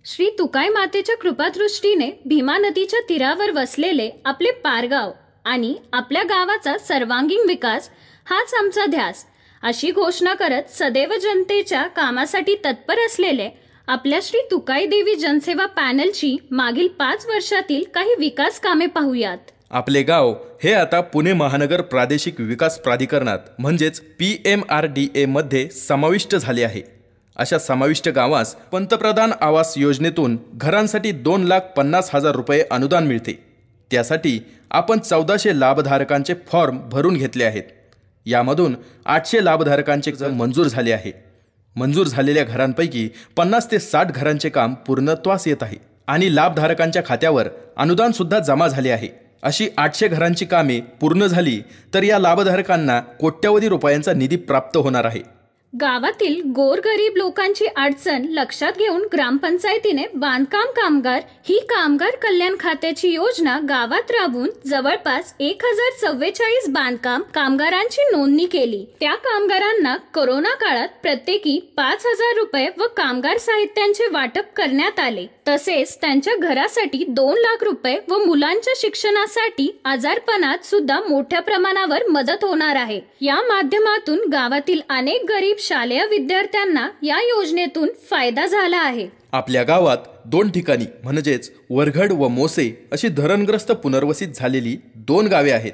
श्री तुकाई मातेच्या कृपादृष्टीने भीमा नदीच्या तीरावर वसलेले आपले पारगाव आणि आपल्या गावाचा सर्वांगीण विकास हाच आमचा ध्यास अशी घोषणा करत सदैव जनतेच्या कामासाठी तत्पर असलेले आपल्या श्री तुकाई देवी जनसेवा पॅनलची मागील 5 वर्षातील काही विकास कामे पाहूयात। आपले गाव हे आता पुणे महानगर प्रादेशिक विकास प्राधिकरणात म्हणजेच PMRDA मध्ये समाविष्ट झाले आहे। अशा समाविष्ट गावास पंतप्रधान आवास योजनेतून घरांसाठी 2,50,000 रुपये अनुदान मिळते। त्यासाठी आपण 1400 लाभधारकांचे फॉर्म भरून घेतले आहेत। यामधून 800 लाभधारकांचे मंजूर झाले आहे। मंजूर झालेल्या घरांपैकी 50 ते 60 घरांचे काम पूर्णत्वास येत आहे आणि लाभधारकांच्या खात्यावर अनुदान सुद्धा जमा झाले आहे। अशी 800 घरांची कामे पूर्ण झाली तर या लाभधारकांना कोट्यवधी रुपयांचा निधी प्राप्त होणार आहे। गावातील गोरगरीब लोकांची अडचण लक्षात घेऊन ग्रामपंचायतीने बांधकाम कामगार ही कामगार कल्याण खात्याची योजना गावात राबवून जवळपास 1044 बांधकाम कामगारांची नोंदणी केली। त्या कामगारांना कोरोना काळात प्रत्येकी 5,000 रुपये व कामगार साहित्यांचे वाटप करण्यात आले। तसेच त्यांच्या घरासाठी 2 लाख रुपये व मुलांच्या शिक्षणासाठी आजारपणात सुद्धा मोठ्या प्रमाणावर मदत होणार आहे। या माध्यमातून गावातील अनेक गरीब शालेय विद्यार्थ्यांना या योजनेतून फायदा झाला आहे। आपल्या गावात 2 ठिकाणी म्हणजेच वरघड व मोसे अशी धरणग्रस्त पुनर्वसित झालेली 2 गावे आहेत।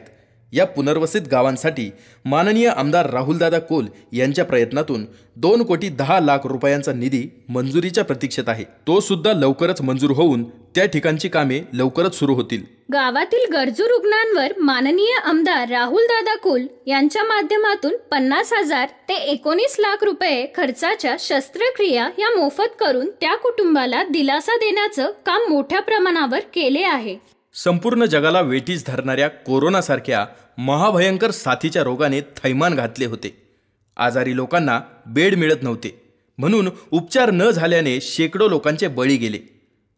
या पुनर्वसित गावांसाठी माननीय आमदार राहुलदादा कोल यांच्या प्रयत्नातून 2,10,00,000 रुपयांचा निधी मंजुरीच्या प्रतीक्षेत आहे। तो सुद्धा लवकरच मंजूर होऊन त्या ठिकाणची कामे लवकरच सुरू होतील। गावातील गरजू रुग्णांवर माननीय आमदार राहुलदादा कोल यांच्या माध्यमातून 50,000 ते 19 लाख रुपये खर्चाच्या शस्त्रक्रिया या मोफत करून त्या कुटुंबाला दिलासा देण्याचं काम मोठ्या प्रमाणावर केले आहे। संपूर्ण जगाला वेठीस धरणाऱ्या कोरोनासारख्या महाभयंकर साथीच्या रोगाने थैमान घातले होते। आजारी लोकांना बेड मिळत नव्हते, म्हणून उपचार न झाल्याने शेकडो लोकांचे बळी गेले।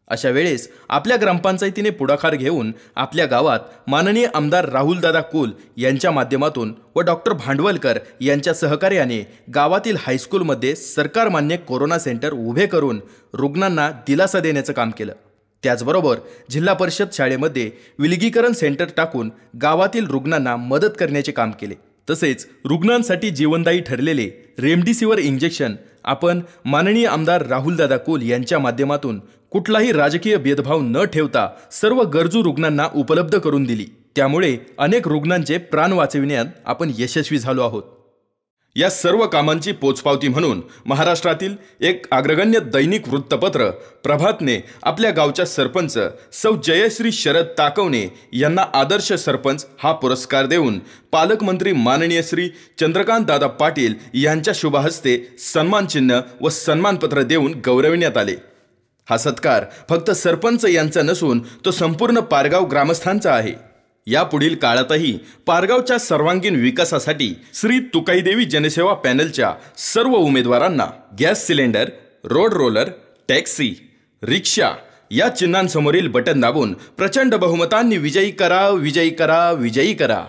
अशा वेळेस आपल्या ग्रामपंचायतीने पुढाकार घेऊन आपल्या गावात माननीय आमदार राहुलदादा कोल यांच्या माध्यमातून व डॉक्टर भांडवलकर यांच्या सहकार्याने गावातील हायस्कूलमध्ये सरकारमान्य कोरोना सेंटर उभे करून रुग्णांना दिलासा देण्याचं काम केलं। त्याचबरोबर जिल्हा परिषद शाळेमध्ये विलगीकरण सेंटर टाकून गावातील रुग्णांना मदत करण्याचे काम केले। तसेच रुग्णांसाठी जीवनदायी ठरलेले रेमडेसिवीर इंजेक्शन आपण माननीय आमदार राहुलदादा कोल यांच्या माध्यमातून कुठलाही राजकीय भेदभाव न ठेवता सर्व गरजू रुग्णांना उपलब्ध करून दिली। त्यामुळे अनेक रुग्णांचे प्राण वाचविण्यात आपण यशस्वी झालो आहोत। या सर्व कामांची पोचपावती म्हणून महाराष्ट्रातील एक अग्रगण्य दैनिक वृत्तपत्र प्रभातने आपल्या गावच्या सरपंच सौ जयश्री शरद ताकवणे यांना आदर्श सरपंच हा पुरस्कार देऊन पालकमंत्री माननीय श्री चंद्रकांत दादा पाटील यांच्या शुभ हस्ते सन्मान चिन्ह व सन्मानपत्र देऊन गौरविण्यात आले। हा सत्कार फक्त सरपंच यांचा नसून तो संपूर्ण पारगाव ग्रामस्थांचा आहे। यापुढील काळातही पारगावच्या सर्वांगीण विकासासाठी श्री तुकाई देवी जनसेवा पॅनलच्या सर्व उमेदवारांना gas cylinder, road roller, taxi, rickshaw या चिन्हांसमोरील बटन दाबून प्रचंड बहुमतांनी विजयी करा, विजयी करा, विजयी करा।